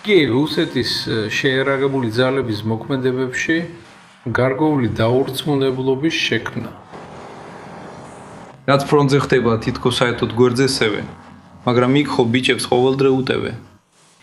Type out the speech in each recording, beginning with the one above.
კი, რუსეთის შეიარაღებული ძალების მოქმედებებში გარკვეული დაურწმუნებლობის შექმნა. რაც ფრონტზე ხდება, თითქოს საერთოდ გვერდზესევე, მაგრამ იქ ხო ბიჭებს ყოველდღე უტევენ.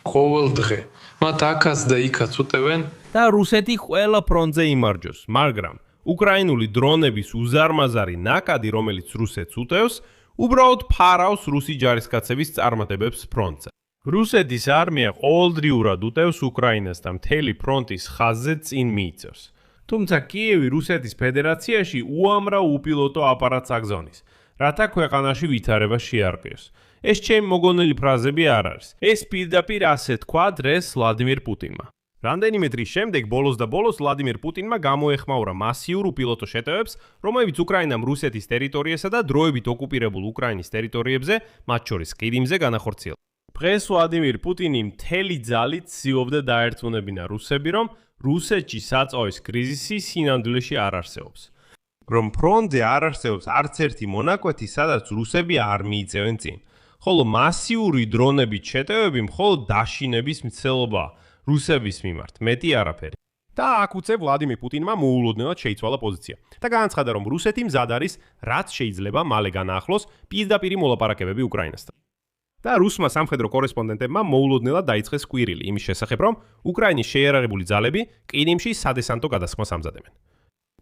ყოველდღე. მათ აქაც და იქაც უტევენ და რუსეთი ყველა ფრონტზე იმარჯვოს, მაგრამ უკრაინული დრონების უზარმაზარი ნაკადი, რომელიც რუსეთს უტევს, უბრალოდ ფარავს რუსი ჯარისკაცების წარმატებებს ფრონტზე. რუსეთის არმია ყოველდღიურად უტევს უკრაინას და მთელი ფრონტის ხაზზე წინ მიიწევს. თუმცა კიევი რუსეთის ფედერაციაში უამრავ უპილოტო აპარატს აგზავნის, რათა ქვეყანაში ვითარება შეარყიოს. ეს ჩემი მოგონილი ფრაზები არ არის. ეს პირდაპირ ასე თქვა დღეს ვლადიმირ პუტინმა. რამდენიმე დღის შემდეგ ბოლოს ვლადიმირ პუტინმა გამოეხმაურა მასიურ უპილოტო შეტევებს, რომლებიც უკრაინამ რუსეთის ტერიტორიასა და დროებით ოკუპირებულ უკრაინის ტერიტორიებზე, მათ შორის ყირიმზე განახორციელა. დღეს ვლადიმირ პუტინი მთელი ძალით ცდილობდა დაერწმუნებინა რუსები, რომ რუსეთში საწვავის კრიზისი სინამდვილეში არ არსებობს. რომ ფრონტზე არ არსებობს არც ერთი მონაკვეთი, სადაც რუსები არ მიიწევენ წინ. ხოლო მასიური დრონებით შეტევები მხოლოდ დაშინების მცდელობაა რუსების მიმართ, მეტი არაფერი. და აქ უცებ ვლადიმირ პუტინმა მოულოდნელად შეიცვალა პოზიცია და განაცხადა, რომ რუსეთი მზად არის, რაც შეიძლება მალე განაახლოს პირდაპირი მოლაპარაკებები უკრაინასთან. და რუსმა სამხედრო კორესპონდენტებმა მოულოდნელად დაიწყეს კვირილი იმის შესახებ, რომ უკრაინის შეიარაღებული ძალები ყირიმში სადესანტო გადასხმას ამზადებენ.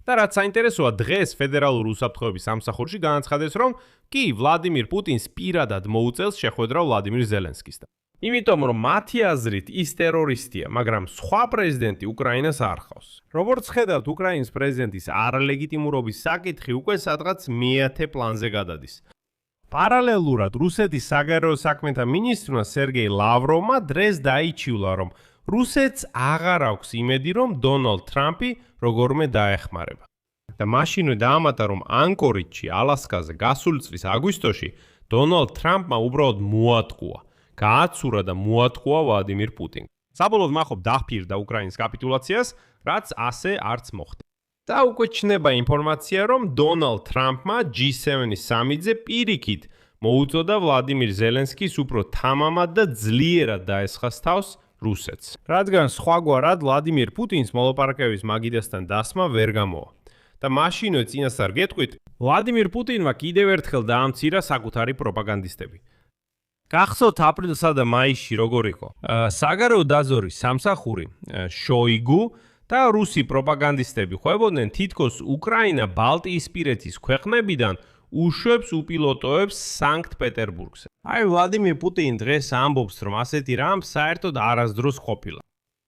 და რაც საინტერესოა, დღეს ფედერალურ უსაფრთხოების სამსახურში განაცხადეს, რომ კი ვლადიმირ პუტინს პირადად მოუწევს შეხვედრა ვლადიმირ ზელენსკისთან. იმიტომ რომ მათი აზრით ის ტერორისტია, მაგრამ სხვა პრეზიდენტი უკრაინას არ ხავს. როგორც ხედავთ, უკრაინის პრეზიდენტის არალეგიტიმურობის საკითხი უკვე სადღაც მეათე პლანზე გადადის. პარალელურად რუსეთის საგარეო საქმეთა მინისტრმა სერგეი ლავროვმა დღეს დაიჩივლა, რომ რუსეთს აღარ აქვს იმედი, რომ დონალდ ტრამპი როგორმე დაეხმარება. და მაშინვე დაამატა, რომ ანკორიჯში, ალასკაზე გასული წლის აგვისტოში დონალდ ტრამპმა უბრალოდ მოატყუა, გააცურა და მოატყუა ვლადიმირ პუტინს. საბოლოოდ მახობ დახფირდა უკრაინის კაპიტულაციას, რაც ასე არც მოხდა. და უკვე ჩნდება ინფორმაცია, რომ დონალდ ტრამპმა G7-ის სამიტზე პირიქით მოუწოდა ვლადიმირ ზელენსკის უფრო თამამად და ძლიერად დაესხას თავს რუსეთს. რადგან სხვაგვარად ვლადიმირ პუტინს მოლაპარაკების მაგიდასთან დასმა ვერ გამოვა. და მაშინვე წინასწარ გეტყვით, ვლადიმირ პუტინმა კიდევ ერთხელ დაამცირა საკუთარი პროპაგანდისტები. გახსოვთ აპრილსა და მაისში როგორ იყო? საგარეო დაზვერვის სამსახური შოიგუ და რუსი პროპაგანდისტები ხვებოდნენ თითქოს უკრაინა ბალტიისპირეთის ქვეყნებიდან უშვებს უპილოტოებს სანქტ-პეტერბურგზე. აი ვლადიმირ პუტინი დღეს ამბობს, რომ ასეთი რამ საერთოდ არასდროს ყოფილა.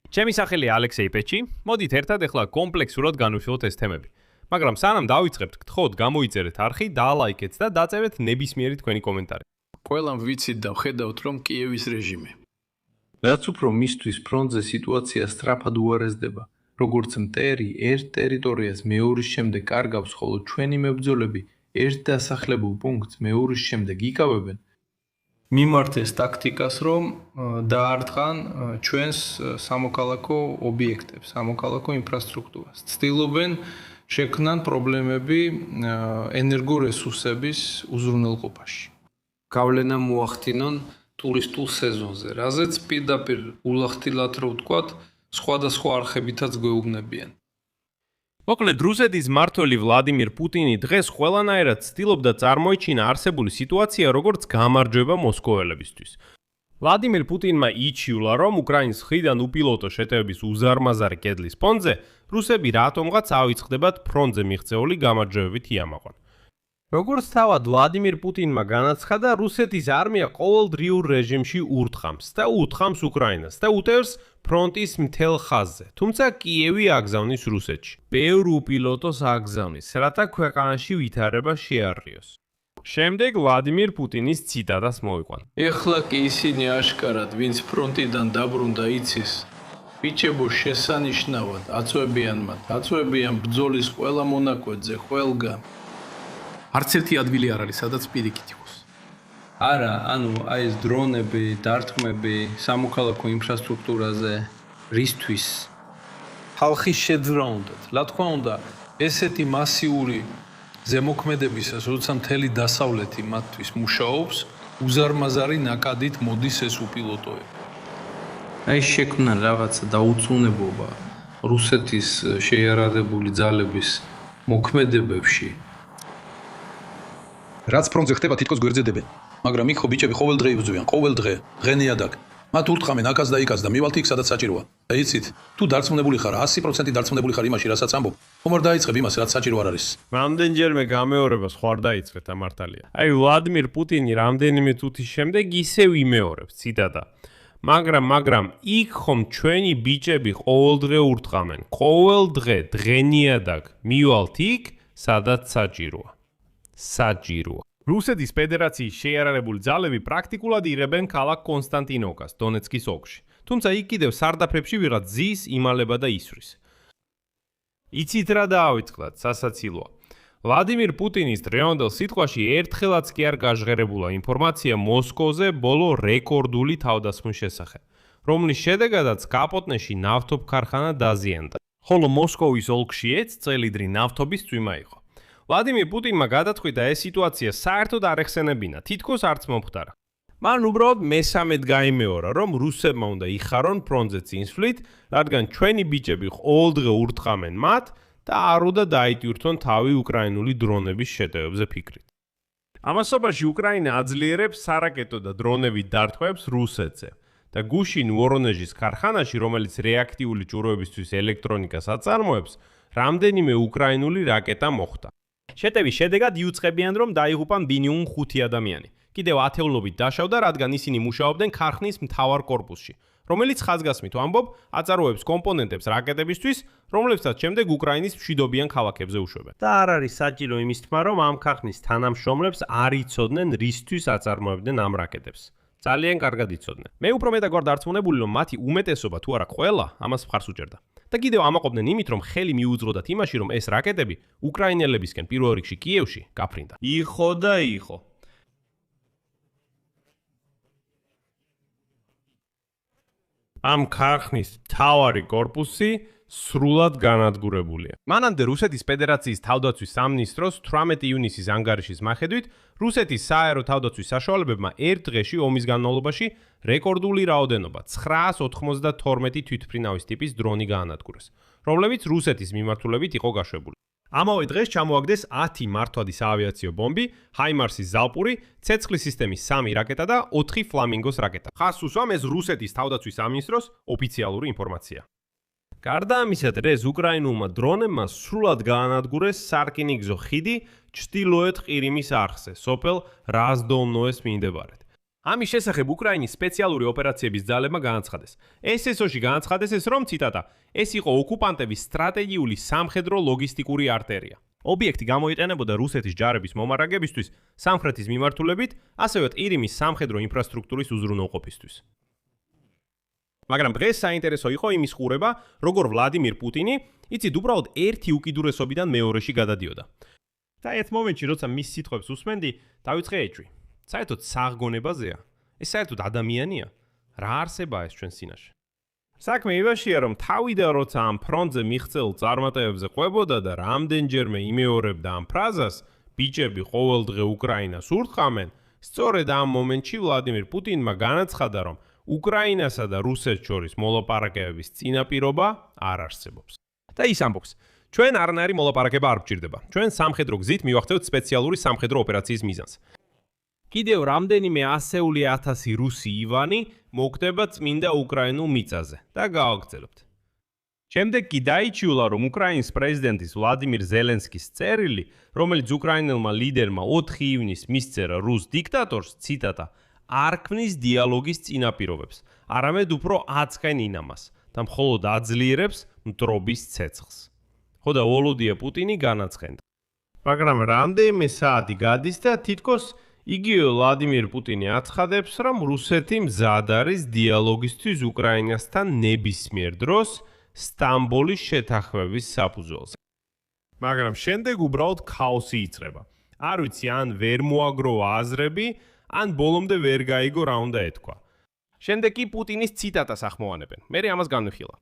ჩემი სახელი ალექსეი პეჩი, მოდით ერთად ახლა კომპლექსურად განვიხილოთ ეს თემები. მაგრამ სანამ დავიწყებთ, გთხოვთ გამოიწერეთ არხი, დაალაიქეთ და დაწევეთ ნებისმიერი თქვენი კომენტარი. ყველამ ვიცით და ვხედავთ, რომ კიევის რეჟიმი. რაც უფრო მისთვის ფრონტზე სიტუაცია სწრაფად უარესდება, როგორც მტერი ერთ ტერიტორიას მეორის შემდეგ კარგავს, ხოლო ჩვენი მებრძოლები ერთ დასახლებულ პუნქტს მეორის შემდეგ იკავებენ, მიმართეს ტაქტიკას, რომ დაარტყან ჩვენს სამოქალაქო ობიექტებს, სამოქალაქო ინფრასტრუქტურას. ცდილობენ შექმნან პრობლემები ენერგორესურსების უზრუნველყოფაში. გავლენა მოახდინონ ტურისტულ სეზონზე, რაზეც პირდაპირ ულახtildeლად რო ვთქვათ, სხვადასხვა არხებითაც გვეუბნებიან. მოკლედ, რუსეთის მმართველი ვლადიმირ პუტინი დღეს ყველანაირად ცდილობდა წარმოეჩინა არსებული სიტუაცია, როგორც გამარჯვება მოსკოველებისთვის. ვლადიმირ პუტინმა იჩივლა, რომ უკრაინის მხრიდან უპილოტო შეტევების უზარმაზარი კედლის ფონზე რუსები რატომღაც ავიწყდებათ ფრონტზე მიღწეული გამარჯვებით იამაყვან. როგორც თავად ვლადიმირ პუტინმა განაცხადა, რუსეთის არმია ყოველდღიურ რეჟიმში ურთხამს და უთხრამს უკრაინას და უტევს ფრონტის მთელ ხაზზე, თუმცა კიევი აგზავნის რუსეთში. ბევრ უპილოტოს აგზავნის, რათა ქვეყანაში ვითარება შეარყიოს. შემდეგ ვლადიმირ პუტინის ციტატას მოვიყვან. ეხლა კი ისინი აშკარად, ვინც ფრონტიდან დაბრუნდა იცის, ბიჭებო შესანიშნავად აწვევიან მათ, აწვევიან ბრძოლის ყველა მონაკვეთზე, ყველგან. არც ერთი ადგილი არ არის, სადაც პირიქით იყოს. არა, ანუ აი ეს დრონები, დარტყმები სამოქალაქო ინფრასტრუქტურაზე რისთვის? ხალხის შეძრა უნდათ. რა თქმა უნდა, ესეთი მასიური ზემოქმედებისას, როცა მთელი დასავლეთი მათთვის მუშაობს, უზარმაზარი ნაკადით მოდის ეს უპილოტოები. აი შექმნა რაღაცა დაუწუნებობა რუსეთის შეიარაღებული ძალების მოქმედებებში. რაც ფრონტზე ხდება თითქოს გვერდზედებენ, მაგრამ იქ ხო ბიჭები ყოველ დღე იბრძვიან, ყოველ დღე, ღენიადაგ. მათ ურტყამენ აკაც და იქაც და მივალთ იქ, სადაც საჭიროა. და იცით, თუ დარწმუნებული ხარ, 100% დარწმუნებული ხარ იმაში, რასაც ამბობ, ხომ არ დაიწყებ იმას, რაც საჭირო არ არის. რამდენჯერმე გამეორებას ხوار დაიწყეთ ამ მართალია. აი ვლადიმირ პუტინი რამდენიმე თუთის შემდეგ ისევ იმეორებს ციტატა. მაგრამ იქ ხომ ჩვენი ბიჭები ყოველდღე ურტყამენ, ყოველ დღე დღენიადაგ მივალთ იქ, სადაც საჭიროა. საჭიროა. რუსეთის ფედერაციის შეიარაღებული ძალები პრაქტიკულად იღებენ ქალაქ კონსტანტინოვკას, დონეცკის ოლქში. თუმცა იქ კიდევ სარდაფებში ვიღაც ზის, იმალება და ისვრის. იცით რა დაავიწყდათ, სასაცილოა. ვლადიმირ პუტინის დღევანდელ სიტყვაში ერთხელაც კი არ გაჟღერებულა ინფორმაცია მოსკოვზე ბოლო რეკორდული თავდასხმის შესახებ, რომლის შედეგადაც კაპოტნეში ნავთობ ქარხანა დაზიანდა. ხოლო მოსკოვის ოლქში წელიდრი ნავთობის წვიმა იყო. ვლადიმირ პუტინმა გადაწყვიტა ეს სიტუაცია საერთოდ არ ეხსენებინა, თითქოს არც მომხდარა. მან უბრალოდ მესამედ გაიმეორა, რომ რუსებმა უნდა იხარონ ფრონტზე წინსვლით, რადგან ჩვენი ბიჭები ყოველდღე ურტყამენ მათ და არ უნდა დაიტვირთონ თავი უკრაინული დრონების შეტევებზე ფიქრით. ამასობაში უკრაინა აძლიერებს სარაკეტო და დრონებით დარტყმებს რუსეთზე და გუშინ ვორონეჟის ქარხანაში, რომელიც რეაქტიული ჭურვებისთვის ელექტრონიკას აწარმოებს, რამდენიმე უკრაინული რაკეტა მოხვდა. შეტევის შედეგად იუწყებიან, რომ დაიღუპა მინიმუმ 5 ადამიანი. კიდევ ათეულობით დაშავდა, რადგან ისინი მუშაობდნენ ქარხნის მთავარ კორპუსში, რომელიც ხაზგასმით ვამბობ, აწარმოებს კომპონენტებს რაკეტებისთვის, რომლებსაც შემდეგ უკრაინის მშვიდობიან ქალაქებზე უშვებენ. და არ არის საჭირო იმის თქმა, რომ ამ ქარხნის თანამშრომლებს არ იცოდნენ რისთვის აწარმოებდნენ ამ რაკეტებს. ძალიან კარგად იცოდნენ. მე უფრო მეტად ვარ დარწმუნებული, რომ მათი უმეტესობა თუ არა ყველა ამას მხარს უჭერდა. და კიდევ ამაყობდნენ იმით, რომ ხელი მიუძღოდათ იმაში, რომ ეს რაკეტები უკრაინელებისკენ პირველ რიგში კიევში გაფრინდა. იყო და იყო. ამ ქარხნის მთავარი კორპუსი სრულად განადგურებულია. მანამდე რუსეთის ფედერაციის თავდაცვის სამინისტროს 18 ივნისის ანგარიშის მიხედვით, რუსეთის სააერო თავდაცვის საშუალებებმა ერთ დღეში ომის განმავლობაში რეკორდული რაოდენობა 992 თვითმფრინავის ტიპის დრონი გაანადგურეს, რომლებიც რუსეთის მიმართულებით იყო გაშვებული. ამავე დღეს ჩამოაგდეს 10 მართვადი საავიაციო ბომბი, ჰაიმარსის ზალპური, ცეცხლის სისტემის 3 რაკეტა და 4 ფლამინგოს რაკეტა. ხაზს უსვამ ეს რუსეთის თავდაცვის სამინისტროს ოფიციალური ინფორმაცია. გარდა ამისა, დღეს უკრაინულმა დრონებმა სრულად გაანადგურეს სარკინიგზო ხიდი ჩრდილოეთ ყირიმის არხზე, სოფელ რაზდოლნოეს მიმდებარედ. ამის შესახებ უკრაინის სპეციალური ოპერაციების ძალებმა განაცხადეს. SSO-ში განაცხადეს ეს, რომ ციტატა, ეს იყო ოკუპანტების სტრატეგიული სამხედრო ლოგისტიკური არტერია. ობიექტი გამოიყენებოდა რუსეთის ჯარების მომარაგებისთვის, სამხრეთის მიმართულებით, ასევე ყირიმის სამხედრო ინფრასტრუქტურის უზრუნველყოფისთვის. მაგრამ დღეს საინტერესო იყო იმის ხურება, როგორ ვლადიმირ პუტინი, იცით, უბრალოდ ერთი უკიდურესობიდან მეორეში გადადიოდა. და ერთ მომენტში, როცა მის სიტყვებს უსმენდი, დავიწყე ეჭვი. საერთოდ საღგონებაზეა? ეს საერთოდ ადამიანია? რა არსებაა ეს ჩვენ სინაში? საქმე იმაშია, რომ თავიდან როცა ამ ფრონტზე მიღწეულ წარმატებებზე ყვებოდა და რამდენჯერმე იმეორებდა ამ ფრაზას, ბიჭები ყოველდღე უკრაინას ურტყამენ, სწორედ ამ მომენტში ვლადიმირ პუტინმა განაცხადა, რომ უკრაინასა და რუსეთს შორის მოლაპარაკებების წინაპირობა არ არსებობს. და ის ამბობს, ჩვენ არანაირი მოლაპარაკება არ გვჭირდება. ჩვენ სამხედრო გზით მივახცევთ სპეციალური სამხედრო ოპერაციის მიზანს. კიდევ რამდენიმე ასეული ათასი რუსი ივანი მოგდება წმინდა უკრაინულ მიწაზე და გავაგრძელებთ. შემდეგ კი დაიჩიულა, რომ უკრაინის პრეზიდენტის ვლადიმირ ზელენსკის წერილი, რომელიც უკრაინელმა ლიდერმა 4 ივნისს მისწერა რუს დიქტატორს, ციტატა, არ ქმნის დიალოგის წინაპირობებს, არამედ უფრო აწყენ ინამას და მხოლოდ აძლიერებს მტრობის ცეცხლს. ხო და ვოლოდია პუტინი განაცხენდა. მაგრამ რამდენიმე საათი გადის და თითქოს იგივე ვლადიმირ პუტინი აცხადებს, რომ რუსეთი მზად არის დიალოგისთვის უკრაინასთან ნებისმიერ დროს სტამბოლის შეთანხმების საფუძველზე. მაგრამ შემდეგ უბრალოდ ქაოსი იწყება. არ ვიცი, ან ვერ მოაგროვა აზრები, ან ბოლომდე ვერ გაიგო რა უნდა ეთქვა. შემდეგ კი პუტინის ციტატას ახმოვანებენ. მე ამას განვიხილა.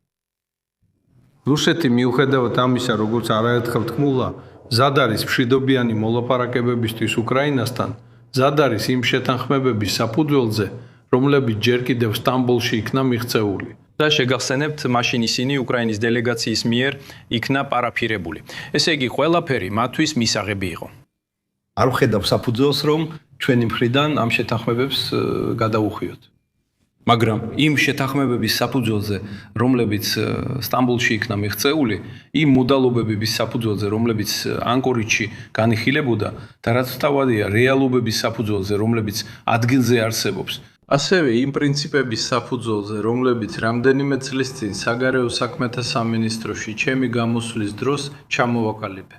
რუსეთი მიუხედავად ამისა, როგორც არაერთხელ თქმულა, მზად არის მშვიდობიანი მოლაპარაკებებისთვის უკრაინასთან, მზად არის იმ შეთანხმებების საფუძველზე, რომლებიც ჯერ კიდევ სტამბოლში იქნა მიღწეული. და შეგახსენებთ, მაშინ ისინი უკრაინის დელეგაციის მიერ იქნა პარაფირებული. ესე იგი, ყველაფერი მათთვის მისაღები იყო. არ ვხედავ საფუძველს, რომ ჩვენი მხრიდან ამ შეთანხმებებს გადავუხვიოთ. მაგრამ იმ შეთანხმებების საფუძველზე, რომლებიც სტამბოლში იქნა მიღწეული, იმ მოდალობების საფუძველზე, რომლებიც ანკორიჩში განიხილებოდა და რაც თავადია რეალობების საფუძველზე, რომლებიც ადგილზე არსებობს. ასევე იმ პრინციპების საფუძველზე, რომლებიც რამდენიმე წლის წინ საგარეო საქმეთა სამინისტროში ჩემი გამოსვლის დროს ჩამოვაკალიფე.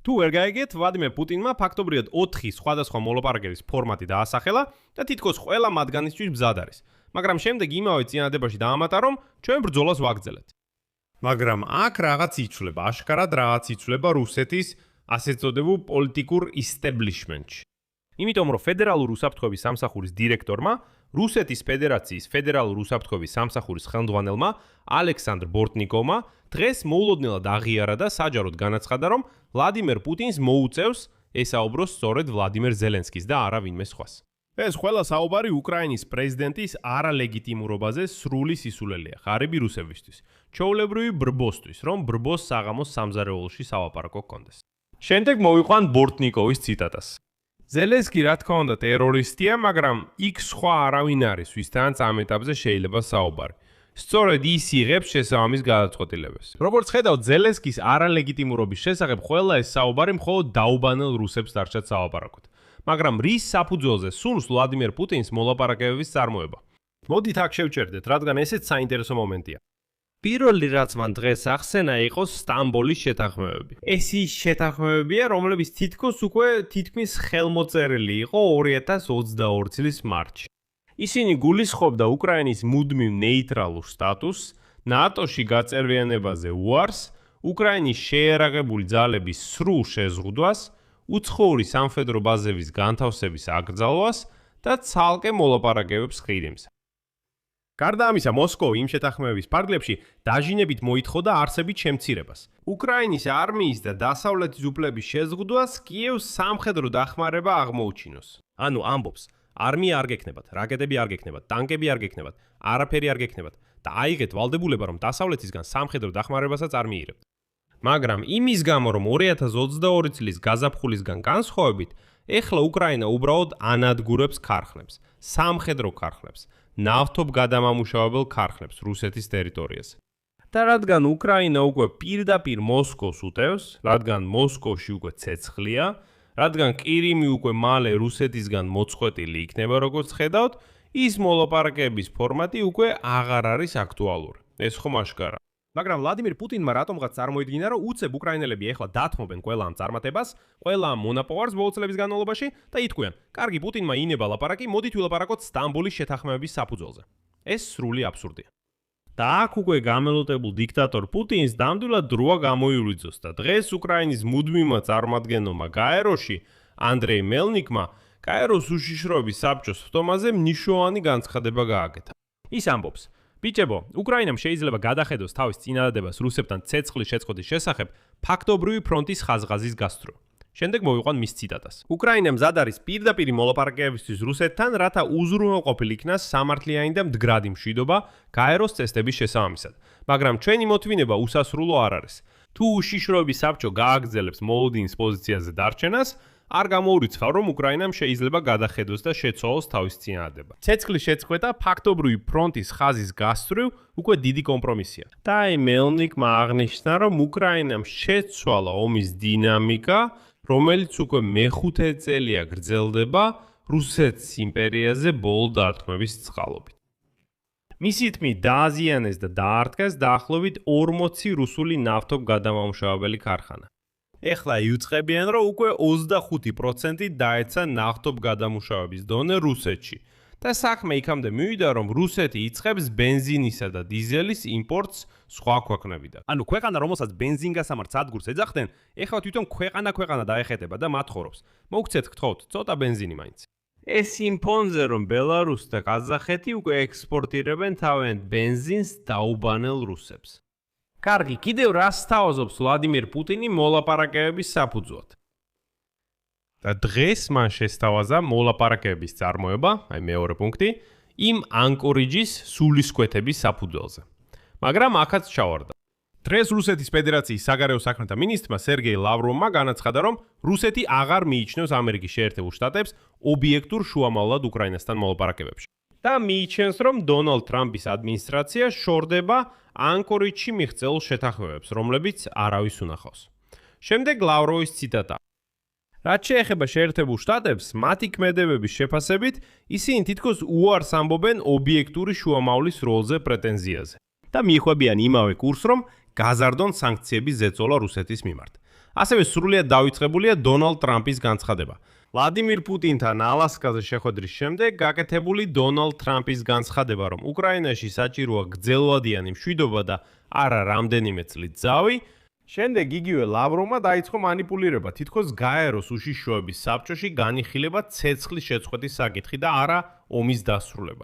თუ ვერ გაიგეთ, ვლადიმერ პუტინმა ფაქტობრივად 4 სხვადასხვა მოლაპარაკების ფორმატი დაასახელა და თითქოს ყველა მათგანისთვის ბზად არის. მაგრამ შემდეგ იმავე წინადადებაში დაამატა, რომ ჩვენ ბრძოლას ვაგრძელებთ. მაგრამ აქ რაღაც იცვლება, აშკარად რაღაც იცვლება რუსეთის ასეთ წოდებულ პოლიტიკურ ისტებლიშმენტში. იმიტომ რომ ფედერალური უსაფრთხოების სამსახურის დირექტორმა, რუსეთის ფედერაციის ფედერალური უსაფრთხოების სამსახურის ხელმძღვანელმა ალექსანდრ ბორტნიკოვმა დღეს მოულოდნელად აღიარა და საჯაროდ განაცხადა, რომ ვლადიმერ პუტინს მოუწევს ესაუბროს სწორედ ვლადიმერ ზელენსკის და არა ვინმე სხვას. ეს ყველა საუბარი უკრაინის პრეზიდენტის არალეგიტიმურობაზე სრული სისულელეა ღარიბი რუსებისთვის, ჩვეულებრივი ბრბოსთვის, რომ ბრბოს საღამოს სამზარეულოში სალაპარაკო ჰქონდეს. შემდეგ მოვიყვან ბორტნიკოვის ციტატას. ზელენსკი რა თქმა უნდა ტერორისტია, მაგრამ იქ სხვა არავინ არის, ვისთანაც ამ ეტაპზე შეიძლება საუბარი. სწორედ ის იღებს შესაბამის გადაწყვეტილებას. როგორც ხედავთ, ზელენსკის არალეგიტიმურობის შესახებ ყველა ეს საუბარი მხოლოდ დაუბანელ რუსებს დარჩათ სალაპარაკოდ. მაგრამ რის საფუძველზე სურს ვლადიმერ პუტინს მოლაპარაკებების წარმოება? მოდით აქ შევჩერდეთ, რადგან ესეც საინტერესო მომენტია. პირველი რაც მან დღეს ახსენა იყო სტამბოლის შეთანხმებები. ეს ის შეთანხმებებია, რომლებიც თითქმის ხელმოწერილი იყო 2022 წლის მარტში. ისინი გულისხმობდა უკრაინის მუდმივ ნეიტრალურ სტატუსს, ნატოში გაწევრიანებაზე უარს, უკრაინის შეიარაღებული ძალების სრულ შეზღუდვას, უცხოური სამხედრო ბაზების განთავსების აკრძალვას და ცალკე მოლაპარაკებებს ხირიმზე. გარდა ამისა, მოსკოვი იმ შეთანხმებების ფარგლებში დაჟინებით მოითხოვდა არსებით შემცირებას. უკრაინის არმიის და დასავლეთის უფლების შეზღუდვას კიევს სამხედრო დახმარება აღმოუჩინოს. ანუ ამბობს, არმია არ გექნებათ, რაკეტები არ გექნებათ, ტანკები არ გექნებათ, არაფერი არ გექნებათ და აიღეთ ვალდებულება, რომ დასავლეთისგან სამხედრო დახმარებასაც არ მიიღებთ. მაგრამ იმის გამო, რომ 2022 წლის გაზაფხულისგან განსხვავებით, ეხლა უკრაინა უბრალოდ ანადგურებს ქარხნებს, სამხედრო ქარხნებს, ნავთობ გადამამუშავებელ ქარხნებს რუსეთის ტერიტორიაზე. და რადგან უკრაინა უკვე პირდაპირ მოსკოვს უტევს, რადგან მოსკოვში უკვე ცეცხლია, რადგან ყირიმი უკვე მალე რუსეთისგან მოწყვეტილი იქნება, როგორც ხედავთ, ის მოლაპარაკების ფორმატი უკვე აღარ არის აქტუალური. ეს ხომ აშკარა. მაგრამ ვლადიმერ პუტინმა რატომღაც წარმოიდგინა, რომ უცებ უკრაინელები ეხლა დათმობენ ყველა ამ წარმატებას, ყველა ამ მონაპოვარს ბოლო წლების განმავლობაში და იტყვიან, კარგი პუტინმა ინება ლაპარაკი, მოდით ვილაპარაკოთ სტამბოლის შეთანხმებების საფუძველზე. ეს სრული აბსურდია. და აქ უკვე გამელუტებულ დიქტატორ პუტინს ნამდვილად დროა გამოიურიძოს და დღეს უკრაინის მუდმივმა წარმომადგენელმა გაეროში, ანდრეი მელნიკმა, გაეროს უშიშროების საბჭოს ფთომაზე მნიშვნელოვანი განცხადება გააკეთა. ის ამბობს, ბიჭებო, უკრაინამ შეიძლება გადახედოს თავის წინადადებას რუსებთან ცეცხლის შეწყვეტის შესახებ ფაქტობრივი ფრონტის ხაზღაზის გასწვრივ. შემდეგ მოვიყვან მის ციტატას. უკრაინა მზად არის პირდაპირი მოლაპარაკებისთვის რუსეთთან, რათა უზრუნველყოფილ იქნას სამართლიანი და მდგრადი მშვიდობა გაეროს წესდების შესაბამისად. მაგრამ ჩვენი მოთმინება უსასრულო არ არის. თუ უშიშროების საბჭო გააგრძელებს მოლოდინის პოზიციაზე დარჩენას, არ გამოურიცხავ, რომ უკრაინამ შეიძლება გადახედოს და შეცვალოს თავის წინადადება. ცეცხლის შეწყვეტა ფაქტობრივი ფრონტის ხაზის გასწვრივ უკვე დიდი კომპრომისია. და აი მელნიკმა აღნიშნა, რომ უკრაინამ შეცვალა ომის დინამიკა, რომელიც უკვე მეხუთე წელია გრძელდება რუსეთის იმპერიაზე ბოლო დარტყმების წყალობით. მისი თქმით, დააზიანეს და დაარტყეს დაახლოებით 40 რუსული ნავთობ გადამამუშავებელი ქარხანა. ეხლა იუწყებიან, რომ უკვე 25% დაეცა ნავთობ გადამუშავების დონე რუსეთში. და საქმე იქამდე მივიდა, რომ რუსეთი იწყებს ბენზინისა და დიზელის იმპორტს სხვა ქვეყნებიდან. ანუ ქვეყანა, რომელსაც ბენზინგასამართ სადგურს ეძახდნენ, ეხლა თვითონ ქვეყანა დაეხეთება და მათხოვრობს. მოგცეთ გთხოვთ, ცოტა ბენზინი მაინც. ეს იმ ფონზე, რომ ბელარუსი და ყაზახეთი უკვე ექსპორტირებენ თავიანთ ბენზინს დაუბანელ რუსებს. კარგი, კიდევ რას სთავაზობს ვლადიმერ პუტინი მოლაპარაკებების საფუძვლად? და დღეს მან შესთავაზა მოლაპარაკებების წარმოება, აი მეორე პუნქტი, იმ ანკორიჯის სულისკვეთების საფუძველზე. მაგრამ ახაც ჩავარდა. დღეს რუსეთის ფედერაციის საგარეო საქმეთა მინისტრმა სერგეი ლავროვმა განაცხადა, რომ რუსეთი აღარ მიიჩნევს ამერიკის შეერთებულ შტატებს ობიექტურ შუამავლად უკრაინასთან მოლაპარაკებებში. და მიიჩნევს, რომ დონალდ ტრამპის ადმინისტრაცია შორდება ანკორიჯში მიღწეულ შეთანხმებებს, რომლებიც არავის უნახავს. შემდეგ ლავროვის ციტატა. რაც შეეხება შეერთებულ შტატებს, მათი ქმედებების შეფასებით, ისინი თითქოს უარს ამბობენ ობიექტური შუამავლის როლზე პრეტენზიაზე და მიხვებიან იმავე კურსს, რომ გაზარდონ სანქციების ზეწოლა რუსეთის მიმართ. ასევე სრულიად დაიწყებულია დონალდ ტრამპის განცხადება. ვლადიმირ პუტინთან ალასკაზე შეხვედრის შემდეგ გაკეთებული დონალდ ტრამპის განცხადება, რომ უკრაინაში საჭიროა გრძელვადიანი მშვიდობა და არა რამდენიმე წლის ძავი, შემდეგ იგივე ლავროვმა დაიწყო манипуლირება, თითქოს გაეროს უშიშროების საბჭოში განიხილება ცეცხლის შეწყვეტის საკითხი და არა ომის დასრულება.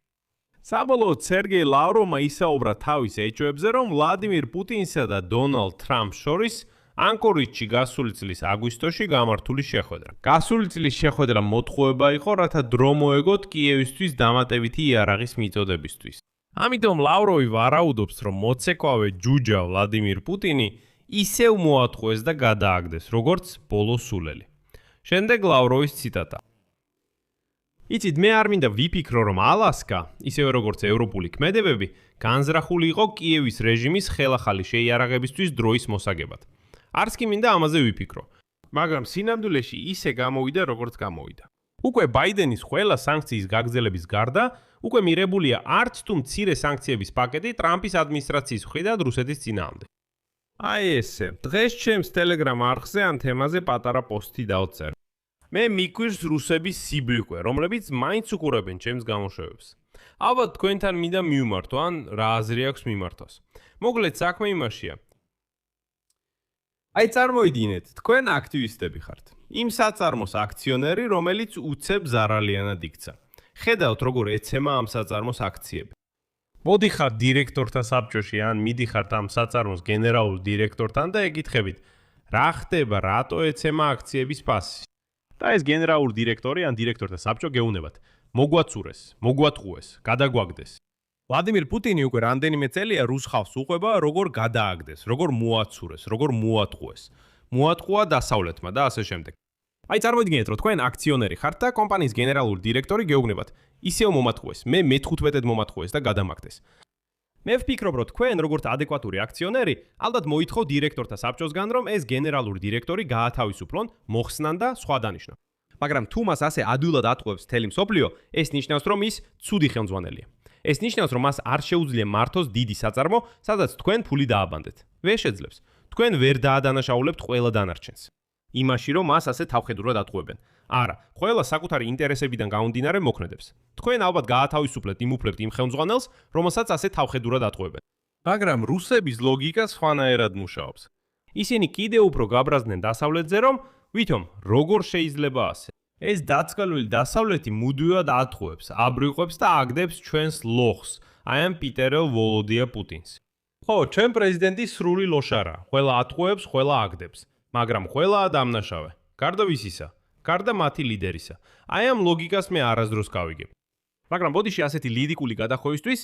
საბოლოოდ სერგეი ლავროვმა ისაუბრა თავის ეჭვებზე, რომ ვლადიმირ პუტინსა და დონალდ ტრამპს შორის ანკორიჯში გასული წლის აგვისტოში გამართული შეხვედრა. გასული წლის შეხვედრა მოთხოვება იყო, რათა დრო მოეგოთ კიევისთვის დამატებითი იარაღის მიწოდებისთვის. ამიტომ ლავროვი ვარაუდობს, რომ მოცეკვავე ჯუჯა ვლადიმირ პუტინი ისევ მოათხოვეს და გადააგდეს, როგორც ბოლო სულელი. შემდეგ ლავროვის ციტატა. იცით, მე არ მინდა ვიფიქრო, რომ ალასკა, ისევე როგორც ევროპული ქმედებები, განზრახული იყო კიევის რეჟიმის ხელახალი შეიარაღებისთვის დროის მოსაგებად. არც კი მინდა ამაზე ვიფიქრო. მაგრამ სინამდვილეში ისე გამოვიდა, როგორც გამოვიდა. უკვე ბაიდენის ყველა სანქციის გაგრძელების გარდა, უკვე მიღებულია არც თუ მცირე სანქციების პაკეტი ტრამპის ადმინისტრაციის მხრიდან რუსეთის წინააღმდეგ. აი ესე, დღეს ჩემს Telegram არხზე ამ თემაზე პატარა პოსტი დავწერ. მე მიკვირს რუსების სიბლიკვე, რომლებიც მაინც უყურებენ ჩემს გამოშვებებს. ალბათ თქვენთან მინდა მივმართო, ან რა აზრი აქვს მიმართოს. მოკლედ საქმე იმაშია. აი წარმოიდგინეთ, თქვენ აქტივისტები ხართ. იმ საწარმოს აქციონერი, რომელიც უცებ ზარალიანად იქცა. ხედავთ, როგორ ეცემა ამ საწარმოს აქციები. მოდიხართ დირექტორთა საბჭოში, ან მიდიხართ ამ საწარმოს გენერალურ დირექტორთან და ეკითხებით, რა ხდება, რატო ეცემა აქციების ფასი. და ეს გენერალური დირექტორი ან დირექტორთა საბჭო გეუნებათ, მოგვაცურეს, მოგვატყუეს, გადაგვაგდეს. ვლადიმირ პუტინი უკვე რამდენიმე წელია რუს ხალხს უყვება, როგორ გადააგდეს, როგორ მოაცურეს, როგორ მოატყუეს. მოატყუა დასავლეთმა და ასე შემდეგ. აი წარმოიდგინეთ, რომ თქვენ აქციონერი ხართ და კომპანიის გენერალური დირექტორი გეუბნებათ, ისევ მომატყუეს, მე მე-15-ად მომატყუეს და გადამაგდეს. მე ვფიქრობ, რომ თქვენ როგორც ადეკვატური აქციონერი, ალბათ მოითხოვ დირექტორთა საბჭოსგან, რომ ეს გენერალური დირექტორი გაათავისუფლონ, მოხსნან და სხვა დანიშნონ. მაგრამ თუ მას ასე ადვილად ატყუებს მთელი მსოფლიო, ეს ნიშნავს, რომ ის ცუდი ხელმძღვანელია. ეს ნიშნავს, რომ მას არ შეუძლია მართოს დიდი საწარმო, სადაც თქვენ ფული დააბანდეთ. ვერ შეძლებს. თქვენ ვერ დაადანაშაულებთ ყველა დანარჩენს. იმაში, რომ მას ასე თავხედურად ატყუებენ. არა, ყველა საკუთარი ინტერესებიდან გამომდინარე მოქმედებს. თქვენ ალბათ გაათავისუფლეთ იმ უფლებთ იმ ხელმძღვანელს, რომელსაც ასე თავხედურად ატყუებენ. მაგრამ რუსების ლოგიკა სხვანაირად მუშაობს. ისინი კიდევ უფრო გაბრაზდნენ დასავლეთზე, რომ ვითომ როგორ შეიძლება ასე. ეს დაწყალული დასავლეთი მუდმივად ატყუებს, აბრიყვებს და აგდებს ჩვენს ლოხს, აი ამ პიტერელ ვოლოდია პუტინს. ხო, ჩვენ პრეზიდენტი სრული ლოშარა, ყველა ატყუებს, ყველა აგდებს, მაგრამ ყველაა დამნაშავე. გარდა ვისისა, გარდა მათი ლიდერისა. აი ამ ლოგიკას მე არასდროს გავიგებ. მაგრამ ბოდიში ასეთი ლირიკული გადახვევისთვის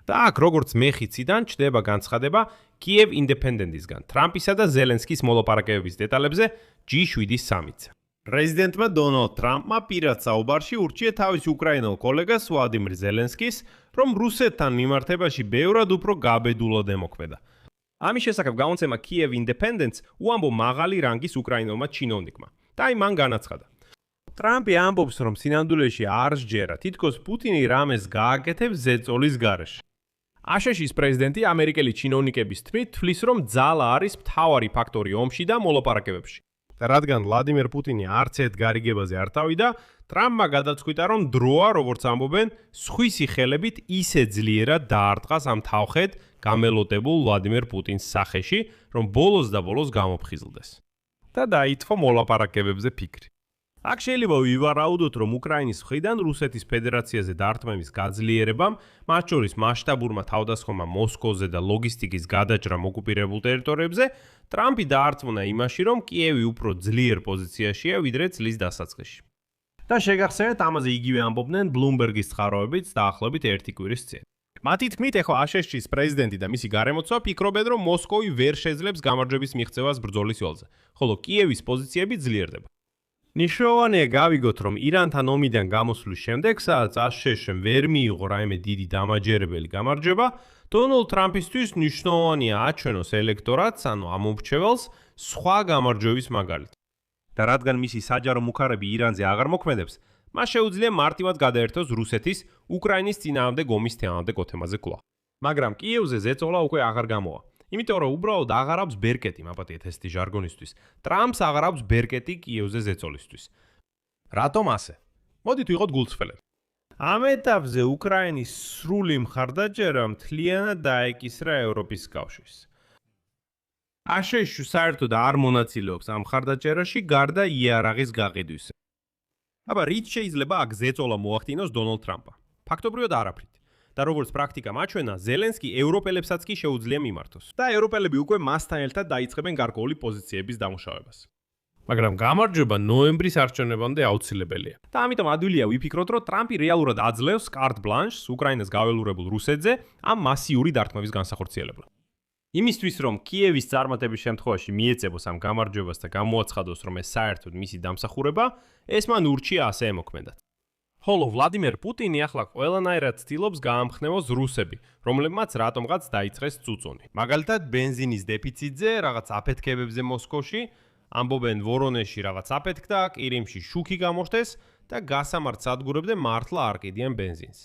და აქ როგორც მეხიციდან ჩდება განცხადება Kiev Independent-ისგან, ტრამპისა და ზელენსკის მოლაპარაკებების დეტალებზე G7 სამიტზე. პრეზიდენტმა დონალდ ტრამპმა პირად საუბარში ურჩია თავის უკრაინელ კოლეგას ვლადიმირ ზელენსკის, რომ რუსეთთან მიმართებაში ბევრად უფრო გაბედულად ემოქმედა. ამის შესახებ გამოცემა Kiev Independent უამბო მაღალი რანგის უკრაინელმა ჩინოვნიკმა. და აი მან განაცხადა. ტრამპი ამბობს, რომ სინამდვილეში არ სჯერა, თითქოს პუტინი რამეს გააკეთებს ზეწოლის გარეშე. აშშ-ის პრეზიდენტი ამერიკელი ჩინოვნიკების თქმით თვლის, რომ ძალა არის მთავარი ფაქტორი ომში და მოლაპარაკებებში. და რადგან ვლადიმირ პუტინი არც ერთ გარიგებაზე არ თავიდა, ტრამპმა გადაწყვიტა, რომ დროა, როგორც ამბობენ, სხვისი ხელებით ისე ძლიერად დაარტყას ამ თავხედ გამელოტებულ ვლადიმირ პუტინს სახეში, რომ ბოლოს და ბოლოს გამოფხიზლდეს. და დაითხოვა მოლაპარაკებებზე ფიქრი. აქ შეიძლება ვივარაუდოთ, რომ უკრაინის მხრიდან რუსეთის ფედერაციაზე დარტყმების გაძლიერებამ, მათ შორის მასშტაბურმა თავდასხმამ მოსკოვზე და ლოგისტიკის გადაჭრამ ოკუპირებულ ტერიტორიებზე, ტრამპი დაარწმუნა იმაში, რომ კიევი უფრო ძლიერ პოზიციაშია, ვიდრე წლის დასაწყისში. და შეგახსენეთ, ამაზე იგივე ამბობდნენ Bloomberg-ის წყაროებიც დაახლოებით 1 კვირის წინ. მათი თქმით, ეხლა აშშ-ის პრეზიდენტი და მისი გარემოცვა ფიქრობენ, რომ მოსკოვი ვერ შეძლებს გამარჯვების მიღწევას ბრძოლის ველზე, ხოლო კიევის პოზიციები ძლიერდება. ნიშნავენია გავიგოთ, რომ ირანთან ომიდან გამოსვლის შემდეგ, სადაც აშშ-მ ვერ მიიღო რაიმე დიდი დამაჯერებელი გამარჯვება, დონალდ ტრამპისთვის ნიშნავენია აჩვენოს ელექტორატს, ანუ ამომრჩეველს, სხვა გამარჯვების მაგალითი. და რადგან მისი საჯარო მუქარები ირანზე აღარ მოქმედებს, მას შეუძლია მარტივად გადაერთოს რუსეთის უკრაინის წინააღმდეგ ომის თემამდე თემაზე კვლავ. მაგრამ კიევზე ზეწოლა უკვე აღარ გამოვა. იმიტომ რომ უბრალოდ აღარ აქვს ბერკეტი, მაპატიეთ ესეთი ჟარგონისთვის. ტრამპს აღარ აქვს ბერკეტი კიევზე ზეწოლისთვის. რატომ ასე? მოდით ვიყოთ გულწრფელები. ამ ეტაპზე უკრაინის სრული მხარდაჭერა მთლიანად დაეკისრა ევროპის კავშირს. აშშ საერთოდ არ მონაწილეობს ამ მხარდაჭერაში გარდა იარაღის გაყიდვისა. აბა რით შეიძლება აქ ზეწოლა მოახდინოს დონალდ ტრამპმა? ფაქტობრივად არაფრით. და როგორც პრაქტიკა მაჩვენა, ზელენსკი ევროპელებსაც კი შეუძლია მიმართოს. და ევროპელები უკვე მასთან ერთად დაიწყებენ გარკვეული პოზიციების დამუშავებას. მაგრამ გამარჯვება ნოემბრის არჩევნებამდე აუცილებელია. და ამიტომ ადვილია ვიფიქროთ, რომ ტრამპი რეალურად აძლევს კარტ ბლანშს უკრაინას გაველურებულ რუსეთზე ამ მასიური დარტყმების განსახორციელებლად. იმისთვის, რომ კიევის წარმატების შემთხვევაში მიეწებოს ამ გამარჯვებას და გამოაცხადოს, რომ ეს საერთოდ მისი დამსახურება, ეს მან ურჩია ასე ემოქმედათ. ხოლო ვლადიმერ პუტინი ახლა ყველანაირად ცდილობს გაამხნევოს რუსები, რომლებმაც რატომღაც დაიწყეს წუწუნი. მაგალითად, ბენზინის დეფიციტზე, რაღაც აფეთქებებზე მოსკოვში, ამბობენ ვორონეში რაღაც აფეთქდა, ყირიმში შუქი გამოხდეს და გასამართ სადგურებზე მართლა არ ყიდიან ბენზინს.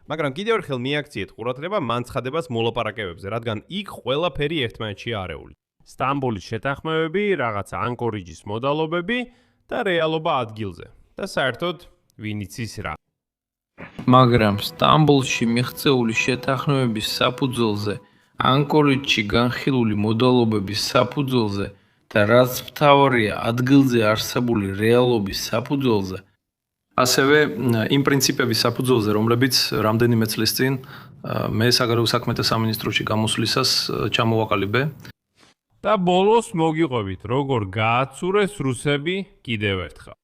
მაგრამ კიდევ ერთხელ მიაქციეთ ყურადღება მანცხადებას მოლაპარაკებებზე, რადგან იქ ყველაფერი ერთმანეთშია არეული. სტამბოლის შეთანხმებები, რაღაც ანკორიჯის მოდალობები და რეალობა ადგილზე. და საერთოდ ვინ იცის რა. მაგრამ სტამბოლში მიღწეული შეთანხმებების საფუძველზე, ანკორიჯში განხილული მოდალობების საფუძველზე და რაც მთავარია ადგილზე არსებული რეალობის საფუძველზე, ასევე იმ პრინციპების საფუძველზე, რომლებიც რამდენიმე წლის წინ მე საგარეო საქმეთა სამინისტროში გამოსვლისას ჩამოვაყალიბე. და ბოლოს მოგიყვებით, როგორ გააცურეს რუსები კიდევ ერთხელ.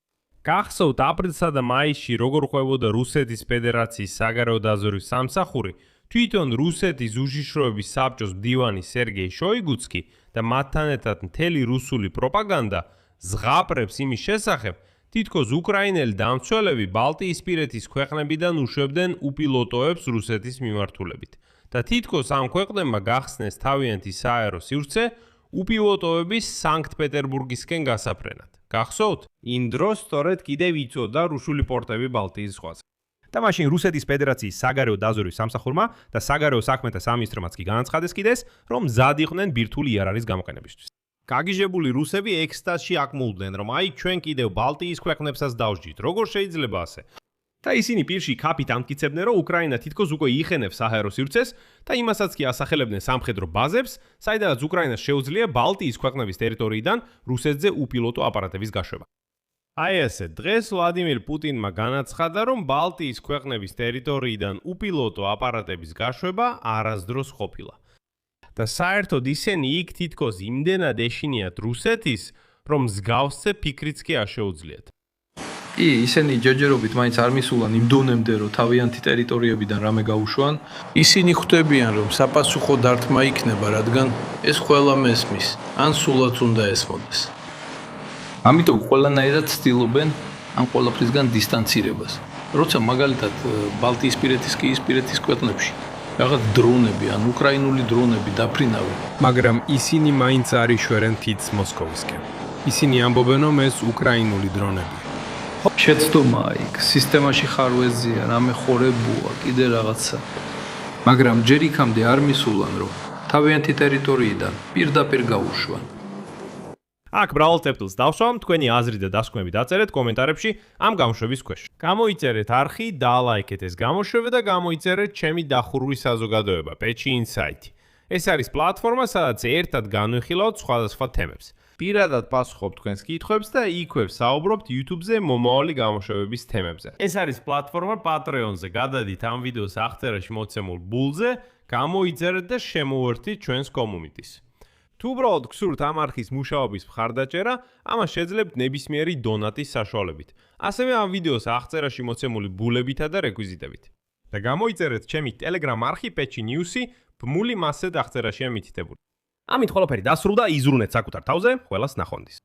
გახსოვთ აპრილსა და მაისში როგორ ყვებოდა რუსეთის ფედერაციის საგარეო დაზვერვის სამსახური, თვითონ რუსეთის უშიშროების საბჭოს მდივანი სერგეი შოიგუცკი და მათთან ერთად მთელი რუსული პროპაგანდა ზღაპრებს იმის შესახებ, თითქოს უკრაინელი დამცველები ბალტიისპირეთის ქვეყნებიდან უშვებდნენ უპილოტოებს რუსეთის მიმართულებით და თითქოს ამ ქვეყნებმა გახსნეს თავიანთი სააერო სივრცე უპილოტოების სანქტ-პეტერბურგისკენ გასაფრენად. გახსოვთ? იმ დროს სწორედ კიდევ იწოდა რუსული პორტები ბალტიის ზღვაზე. და მაშინ რუსეთის ფედერაციის საგარეო დაზვერვის სამსახურმა და საგარეო საქმეთა სამინისტრომაც კი განაცხადეს კიდეს, რომ მზად იყვნენ ბირთვული იარაღის გამოყენებისთვის. გაგიჟებული რუსები ექსტაზში აკმულდნენ, რომ აი ჩვენ კიდევ ბალტიის ქვეყნებსაც დავსჯით. როგორ შეიძლება ასე? და ისინი პირში ქაფით ამტკიცებდნენ, რომ უკრაინა თითქოს უკვე იხენებს საჰაერო სივრცეს და იმასაც კი ასახელებდნენ სამხედრო ბაზებს, საიდანაც უკრაინას შეუძლია ბალტიის ქვეყნების ტერიტორიიდან რუსეთზე უპილოტო აპარატების გაშვება. აი ესე, დღეს ვლადიმერ პუტინმა განაცხადა, რომ ბალტიის ქვეყნების ტერიტორიიდან უპილოტო აპარატების გაშვება არასდროს ყოფილა. და საერთოდ ისინი იქ თითქოს იმდენად ეშინიათ რუსეთის, რომ მსგავსზე ფიქრიც კი არ შეუძლიათ. კი, ისინი ჯერჯერობით მაინც არ მისულან იმ დონემდე, რომ თავიანთი ტერიტორიებიდან რამე გაუშვან. ისინი ხვდებიან, რომ საპასუხო დარტყმა იქნება, რადგან ეს ყველა მესმის, ან სულაც უნდა ესმოდეს. ამიტომ ყველანაირად ცდილობენ ამ ყველაფრისგან დისტანცირებას. როცა მაგალითად ბალტიისპირეთის კი ისპირეთის ქვეყნებში რაღაც დრონები, ან უკრაინული დრონები დაფრინავენ, მაგრამ ისინი მაინც არ იშვერენ თითს მოსკოვისკენ. ისინი ამბობენ, რომ ეს უკრაინული დრონებია. შეცდომაა იქ, სისტემაში ხარვეზია, რამე ხორებუა, კიდე რაღაცა. მაგრამ ჯერ იქამდე არ მისულან, რომ თავიანთი ტერიტორიიდან პირდაპირ გაუშვან. აქ მრავალ წერტილს დავსვამ, თქვენი აზრი და დასკვნები დაწერეთ კომენტარებში ამ გამოშვების ქვეშ. გამოიწერეთ არხი, დაალაიქეთ ეს გამოშვება და გამოიწერეთ ჩემი დახურვის საზოგადოება, Patchy Insight. ეს არის პლატფორმა, სადაც ერთად განვიხილავთ სხვადასხვა თემებს. პირადად პასუხობ თქვენს კითხვებს და იქვე ვსაუბრობთ YouTube-ზე მომავალი გამოშვებების თემებზე. ეს არის პლატფორმა Patreon-ზე. გადადით ამ ვიდეოს აღწერაში მოცემულ ბულზე, გამოიწერეთ და შემოუერთდით ჩვენს community-ს. თუ უბრალოდ გსურთ ამ არხის მუშაობის მხარდაჭერა, ამას შეძლებთ ნებისმიერი დონატის საშუალებით. ასევე ამ ვიდეოს აღწერაში მოცემული ბულებითა და რეკვიზიტებით. და გამოიწერეთ ჩემი Telegram არხი Patchy News-ი, ბმული მასზე აღწერაშია მითითებული. ამით ყველაფერი დასრულდა, იზრუნეთ საკუთარ თავზე, ყველას ნახვამდის.